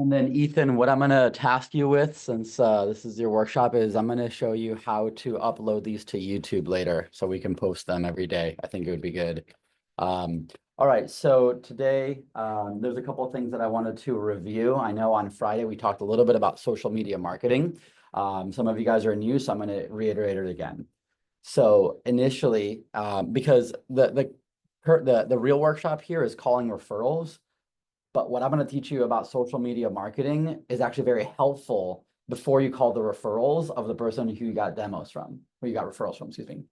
And then Ethan, what I'm going to task you with, since this is your workshop, is I'm going to show you how to upload these to YouTube later so we can post them every day. I think it would be good. All right, so today there's a couple of things that I wanted to review. I know on Friday we talked a little bit about social media marketing. Some of you guys are new, so I'm going to reiterate it again. So initially, because the real workshop here is calling referrals. But what I'm going to teach you about social media marketing is actually very helpful before you call the referrals of the person who you got demos from, who you got referrals from, excuse me.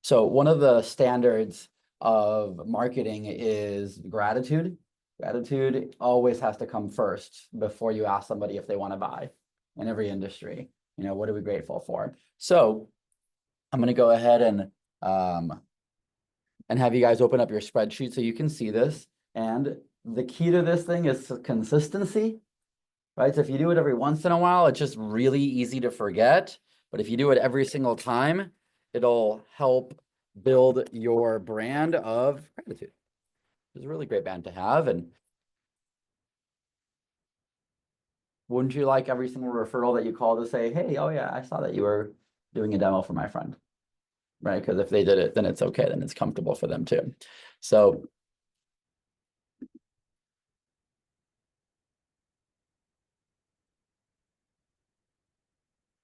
So one of the standards of marketing is gratitude. Gratitude always has to come first before you ask somebody if they want to buy in every industry. You know, what are we grateful for? So I'm going to go ahead and have you guys open up your spreadsheet so you can see this. And the key to this thing is consistency, right? So if you do it every once in a while, it's just really easy to forget. But if you do it every single time, it'll help build your brand of gratitude. It's a really great band to have. And wouldn't you like every single referral that you call to say, hey, oh yeah, I saw that you were doing a demo for my friend, right? Because if they did it, then it's okay. Then it's comfortable for them too. So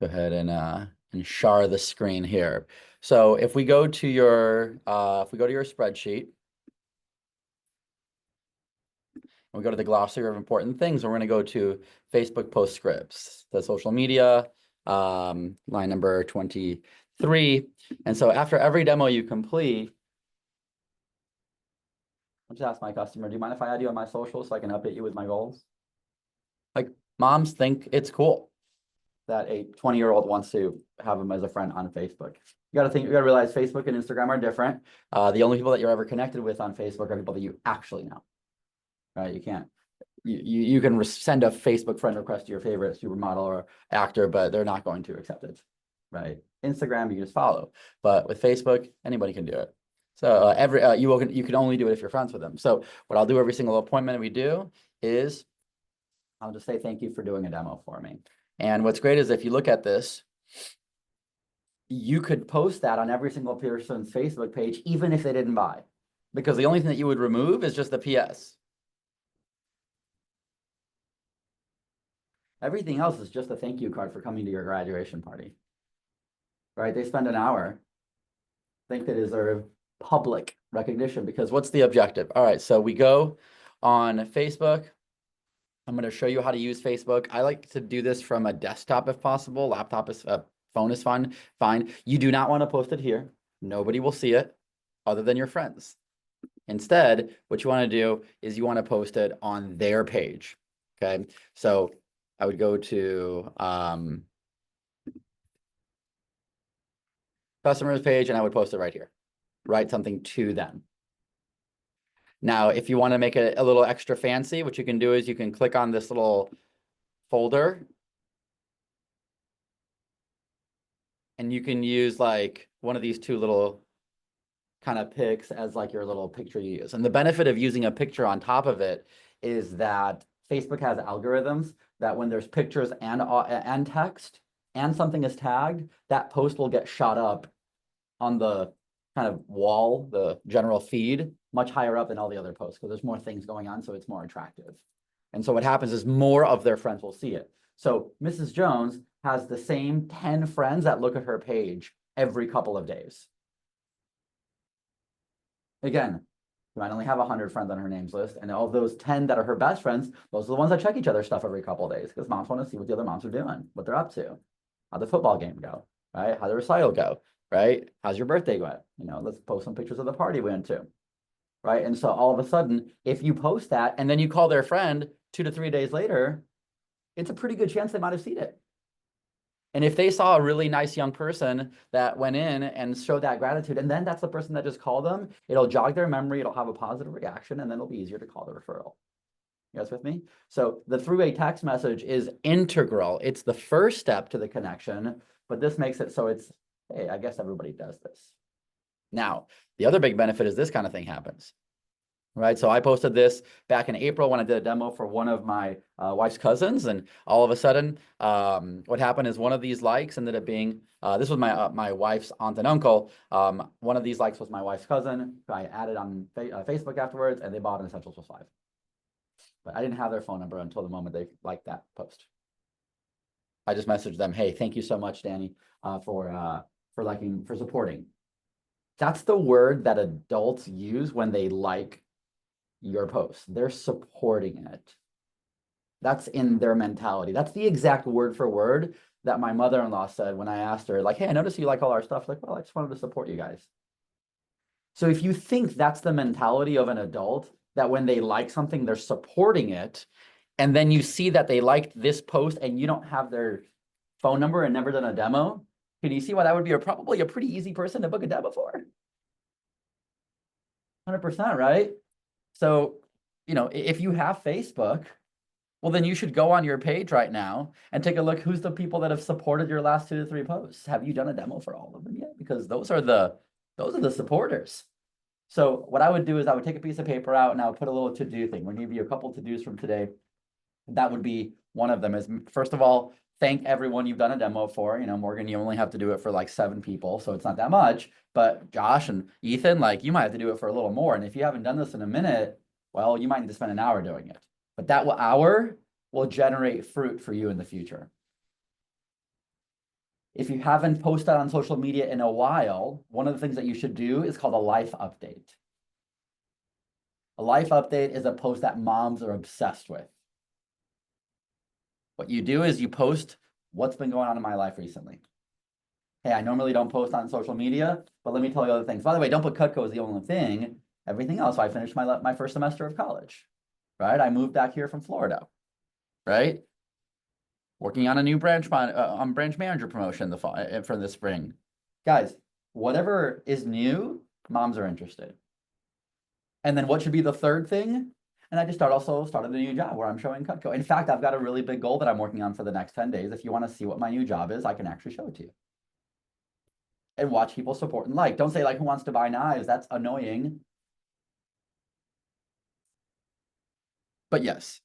go ahead and share the screen here. So if we go to your spreadsheet, and we go to the glossary of important things, and we're going to go to Facebook post scripts, the social media, line number 23. And so after every demo you complete, I'll just ask my customer, do you mind if I add you on my social so I can update you with my goals? Like, moms think it's cool that a 20-year-old wants to have them as a friend on Facebook. You got to realize Facebook and Instagram are different. The only people that you're ever connected with on Facebook are people that you actually know, right? You can send a Facebook friend request to your favorite supermodel or actor, but they're not going to accept it, right? Instagram, you just follow, but with Facebook, anybody can do it. So you can only do it if you're friends with them. So what I'll do every single appointment we do is I'll just say thank you for doing a demo for me. And what's great is if you look at this, you could post that on every single person's Facebook page, even if they didn't buy, because the only thing that you would remove is just the PS. Everything else is just a thank you card for coming to your graduation party, right? They spend an hour. I think they deserve public recognition because what's the objective? All right, so we go on Facebook. I'm going to show you how to use Facebook. I like to do this from a desktop if possible. Laptop is phone is fine. You do not want to post it here. Nobody will see it other than your friends. Instead, what you want to do is you want to post it on their page. Okay, so I would go to customers page and I would post it right here. Write something to them. Now, if you want to make it a little extra fancy, what you can do is you can click on this little folder and you can use like one of these two little kind of pics as like your little picture you use. And the benefit of using a picture on top of it is that Facebook has algorithms that when there's pictures and text and something is tagged, that post will get shot up on the kind of wall, the general feed, much higher up than all the other posts because there's more things going on, so it's more attractive. And so what happens is more of their friends will see it. So Mrs. Jones has the same 10 friends that look at her page every couple of days. Again, you might only have 100 friends on her names list, and all those 10 that are her best friends, those are the ones that check each other's stuff every couple of days because moms want to see what the other moms are doing, what they're up to, how the football game go, right? How the recital go, right? How's your birthday going? You know, let's post some pictures of the party we went to, right? And so all of a sudden, if you post that and then you call their friend 2 to 3 days later, it's a pretty good chance they might have seen it. And if they saw a really nice young person that went in and showed that gratitude, and then that's the person that just called them, it'll jog their memory, it'll have a positive reaction, and then it'll be easier to call the referral. You guys with me? So the three-way text message is integral. It's the first step to the connection, but this makes it so it's, hey, I guess everybody does this. Now, the other big benefit is this kind of thing happens. right? So I posted this back in April when I did a demo for one of my wife's cousins, and all of a sudden, what happened is one of these likes ended up being, this was my wife's aunt and uncle. One of these likes was my wife's cousin, who I added on Facebook afterwards, and they bought an Essentials plus 5. But I didn't have their phone number until the moment they liked that post. I just messaged them, hey, thank you so much, Danny, for supporting. That's the word that adults use when they like your post. They're supporting it. That's in their mentality. That's the exact word for word that my mother-in-law said when I asked her, like, hey, I noticed you like all our stuff. Like, well, I just wanted to support you guys. So if you think that's the mentality of an adult, that when they like something, they're supporting it, and then you see that they liked this post and you don't have their phone number and never done a demo, can you see why that would be probably a pretty easy person to book a demo for? 100%, right? So, if you have Facebook, well, then you should go on your page right now and take a look who's the people that have supported your last 2 to 3 posts. Have you done a demo for all of them yet? Because those are the supporters. So what I would do is I would take a piece of paper out and I would put a little to-do thing. We're gonna give you a couple to-dos from today. That would be one of them. Is first of all, thank everyone you've done a demo for. Morgan, you only have to do it for like 7 people, so it's not that much. But Josh and Ethan, like, you might have to do it for a little more. And if you haven't done this in a minute, well, you might need to spend an hour doing it. But that hour will generate fruit for you in the future. If you haven't posted on social media in a while, one of the things that you should do is called a life update. A life update is a post that moms are obsessed with. What you do is you post what's been going on in my life recently. Hey, I normally don't post on social media, but let me tell you other things. By the way, don't put Cutco as the only thing. Everything else, I finished my first semester of college, right? I moved back here from Florida, right? Working on a new branch manager promotion for the spring. Guys, whatever is new, moms are interested. And then what should be the third thing? And I just started a new job where I'm showing Cutco. In fact, I've got a really big goal that I'm working on for the next 10 days. If you want to see what my new job is, I can actually show it to you. And watch people support and like. Don't say like, who wants to buy knives? That's annoying. But yes,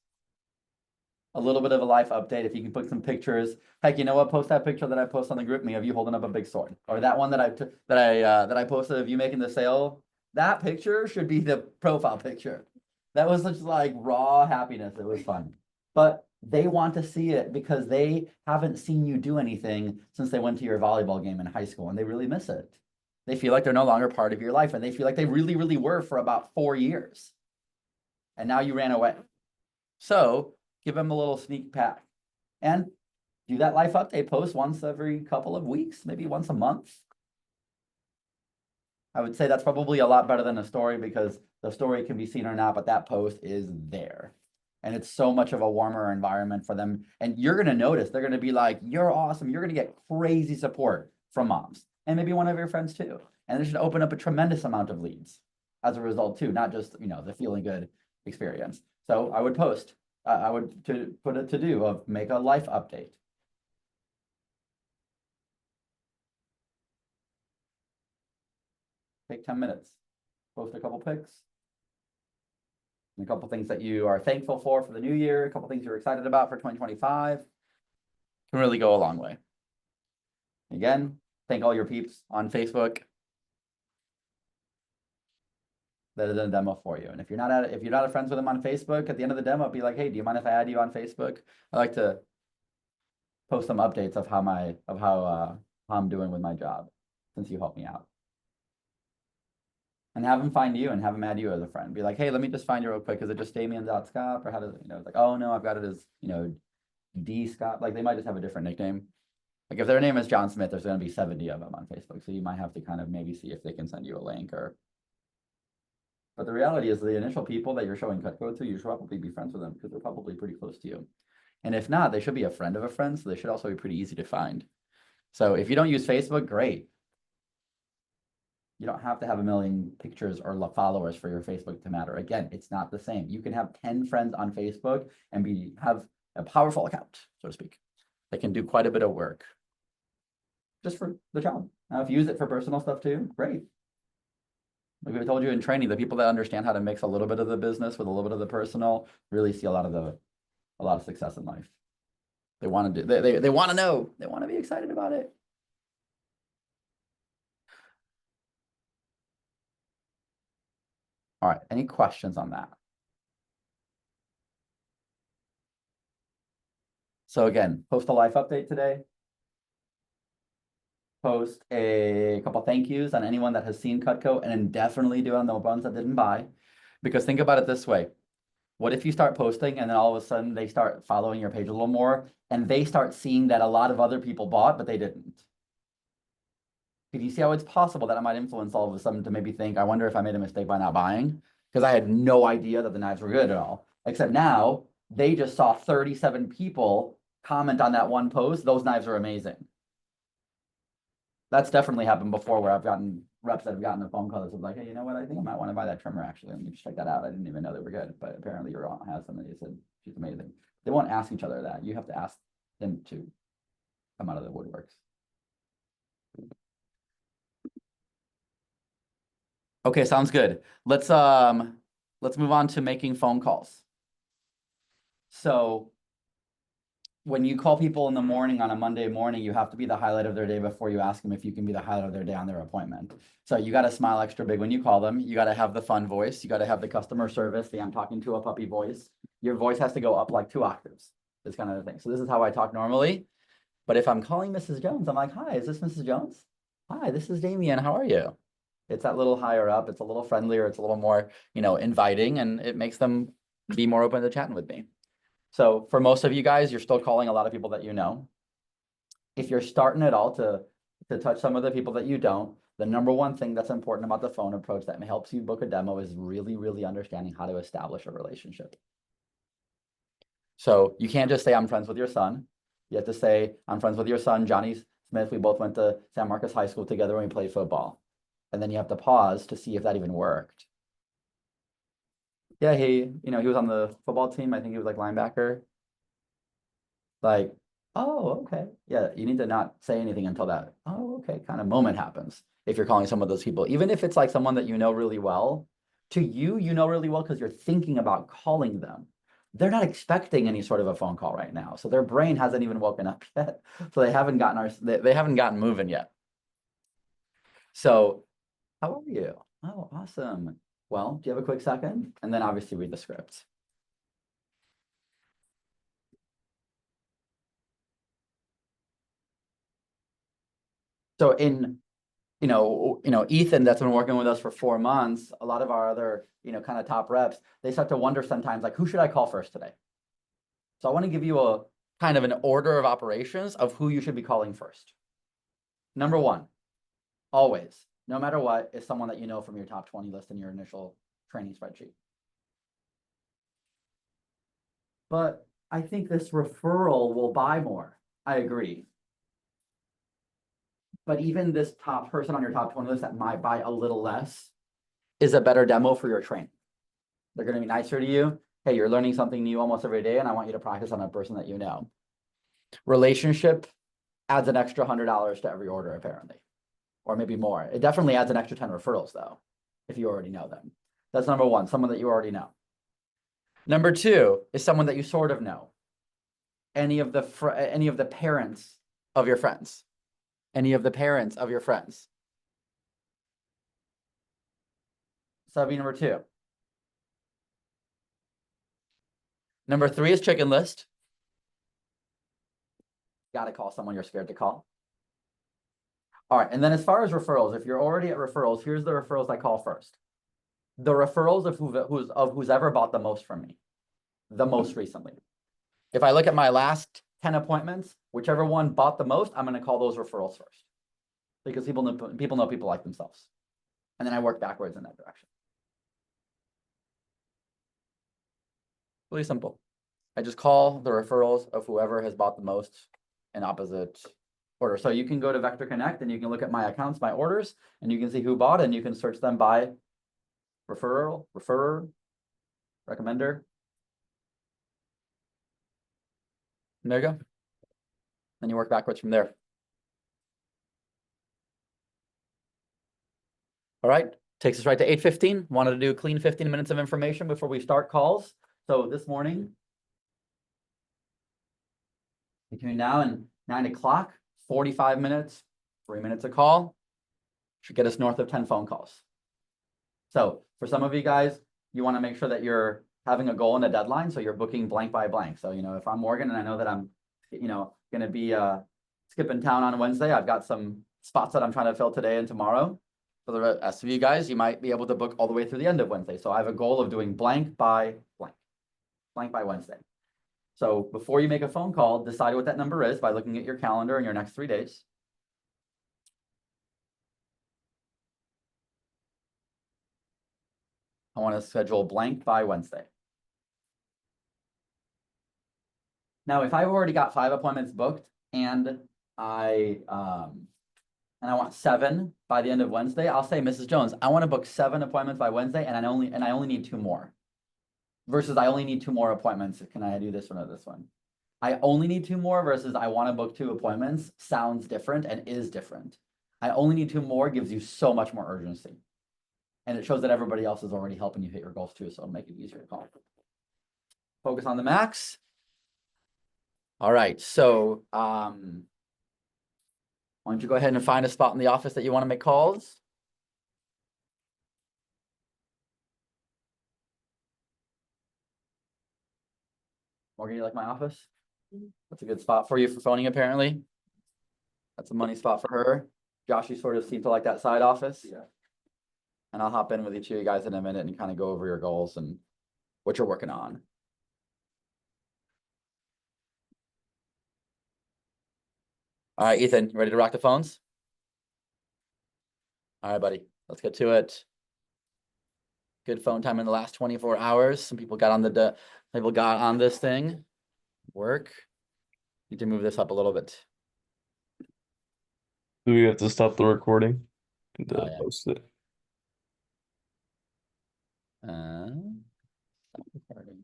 a little bit of a life update. If you can put some pictures, heck, you know what? Post that picture that I post on the group me of you holding up a big sword, or that one that I posted of you making the sale. That picture should be the profile picture. That was such like raw happiness. It was fun, but they want to see it because they haven't seen you do anything since they went to your volleyball game in high school, and they really miss it. They feel like they're no longer part of your life, and they feel like they really, really were for about 4 years, and now you ran away. So give them a little sneak pack and do that life update post once every couple of weeks, maybe once a month. I would say that's probably a lot better than a story because the story can be seen or not, but that post is there. And it's so much of a warmer environment for them. And you're going to notice, they're going to be like, you're awesome. You're going to get crazy support from moms and maybe one of your friends too. And it should open up a tremendous amount of leads as a result too, not just, the feeling good experience. So I would post, I would put a to-do of make a life update. Take 10 minutes, post a couple pics, and a couple things that you are thankful for the new year, a couple things you're excited about for 2025, can really go a long way. Again, thank all your peeps on Facebook that have done a demo for you. And if you're not friends with them on Facebook, at the end of the demo, be like, hey, do you mind if I add you on Facebook? I like to post some updates of how I'm doing with my job since you helped me out. And have them find you and have them add you as a friend. Be like, hey, let me just find you real quick. Is it just Damien.Scott? Or how does it's like, oh no, I've got it as, D Scott. Like they might just have a different nickname. Like if their name is John Smith, there's going to be 70 of them on Facebook. So you might have to kind of maybe see if they can send you a link or. But the reality is the initial people that you're showing Cutco to, you should probably be friends with them because they're probably pretty close to you. And if not, they should be a friend of a friend. So they should also be pretty easy to find. So if you don't use Facebook, great. You don't have to have a million pictures or followers for your Facebook to matter. Again, it's not the same. You can have 10 friends on Facebook and have a powerful account, so to speak. They can do quite a bit of work just for the job. Now, if you use it for personal stuff too, great. Like we told you in training, the people that understand how to mix a little bit of the business with a little bit of the personal really see a lot of success in life. They want to do, they want to know, they want to be excited about it. All right, any questions on that? So again, post a life update today. Post a couple thank yous on anyone that has seen Cutco, and then definitely do on the ones that didn't buy. Because think about it this way. What if you start posting and then all of a sudden they start following your page a little more and they start seeing that a lot of other people bought, but they didn't? Could you see how it's possible that I might influence all of a sudden to maybe think, I wonder if I made a mistake by not buying? Because I had no idea that the knives were good at all. Except now they just saw 37 people comment on that one post. Those knives are amazing. That's definitely happened before where I've gotten reps that have gotten a phone call that's like, hey, you know what? I think I might want to buy that trimmer actually. Let me just check that out. I didn't even know they were good, but apparently your aunt has somebody said she's amazing. They won't ask each other that. You have to ask them to come out of the woodworks. Okay, sounds good. Let's move on to making phone calls. So when you call people in the morning on a Monday morning, you have to be the highlight of their day before you ask them if you can be the highlight of their day on their appointment. So you got to smile extra big when you call them. You got to have the fun voice. You got to have the customer service, the I'm talking to a puppy voice. Your voice has to go up like 2 octaves. This kind of thing. So this is how I talk normally. But if I'm calling Mrs. Jones, I'm like, hi, is this Mrs. Jones? Hi, this is Damien. How are you? It's that little higher up. It's a little friendlier. It's a little more, inviting, and it makes them be more open to chatting with me. So for most of you guys, you're still calling a lot of people that you know. If you're starting at all to touch some of the people that you don't, the number one thing that's important about the phone approach that helps you book a demo is really, really understanding how to establish a relationship. So you can't just say, I'm friends with your son. You have to say, I'm friends with your son, Johnny Smith. We both went to San Marcos High School together when we played football. And then you have to pause to see if that even worked. Yeah, he was on the football team. I think he was like linebacker. Like, oh, okay. Yeah, you need to not say anything until that, oh, okay, kind of moment happens. If you're calling some of those people, even if it's like someone that you know really well, to you, really well because you're thinking about calling them. They're not expecting any sort of a phone call right now. So their brain hasn't even woken up yet. So they haven't gotten moving yet. So how are you? Oh, awesome. Well, do you have a quick second? And then obviously read the script. So Ethan that's been working with us for 4 months, a lot of our other, kind of top reps, they start to wonder sometimes, like, who should I call first today? So I want to give you a kind of an order of operations of who you should be calling first. Number 1, always, no matter what, is someone that you know from your top 20 list in your initial training spreadsheet. But I think this referral will buy more. I agree. But even this top person on your top 20 list that might buy a little less is a better demo for your training. They're going to be nicer to you. Hey, you're learning something new almost every day, and I want you to practice on a person that you know. Relationship adds an extra $100 to every order, apparently, or maybe more. It definitely adds an extra 10 referrals, though, if you already know them. That's number 1, someone that you already know. Number 2 is someone that you sort of know. Any of the parents of your friends. Any of the parents of your friends. So that'd be number 2. Number 3 is chicken list. Got to call someone you're scared to call. All right, and then as far as referrals, if you're already at referrals, here's the referrals I call first. The referrals of who's ever bought the most from me, the most recently. If I look at my last 10 appointments, whichever one bought the most, I'm going to call those referrals first, because people know people like themselves, and then I work backwards in that direction. Really simple. I just call the referrals of whoever has bought the most in opposite order. So you can go to Vector Connect and you can look at my accounts, my orders, and you can see who bought, and you can search them by referral, referrer, recommender. And there you go. Then you work backwards from there. All right. Takes us right to 8:15. Wanted to do a clean 15 minutes of information before we start calls. So this morning, between now and 9 o'clock, 45 minutes, 3 minutes a call, should get us north of 10 phone calls. So for some of you guys, you want to make sure that you're having a goal and a deadline. So you're booking blank by blank. So, if I'm Morgan and I know that I'm, going to be skipping town on Wednesday, I've got some spots that I'm trying to fill today and tomorrow. For the rest of you guys, you might be able to book all the way through the end of Wednesday. So I have a goal of doing blank by Wednesday. So before you make a phone call, decide what that number is by looking at your calendar in your next 3 days. I want to schedule blank by Wednesday. Now, if I've already got 5 appointments booked and I want 7 by the end of Wednesday, I'll say, Mrs. Jones, I want to book 7 appointments by Wednesday, and I only need 2 more. Versus I only need 2 more appointments. Can I do this one or this one? I only need 2 more versus I want to book 2 appointments sounds different and is different. I only need 2 more gives you so much more urgency. And it shows that everybody else is already helping you hit your goals too, so it'll make it easier to call. Focus on the max. All right, so why don't you go ahead and find a spot in the office that you want to make calls? Morgan, you like my office? That's a good spot for you for phoning, apparently. That's a money spot for her. Josh, you sort of seem to like that side office. Yeah. And I'll hop in with each of you guys in a minute and kind of go over your goals and what you're working on. All right, Ethan, you ready to rock the phones? All right, buddy, let's get to it. Good phone time in the last 24 hours. Some people got on this thing. Work. Need to move this up a little bit. Do we have to stop the recording and Oh, yeah. post it? Stop recording.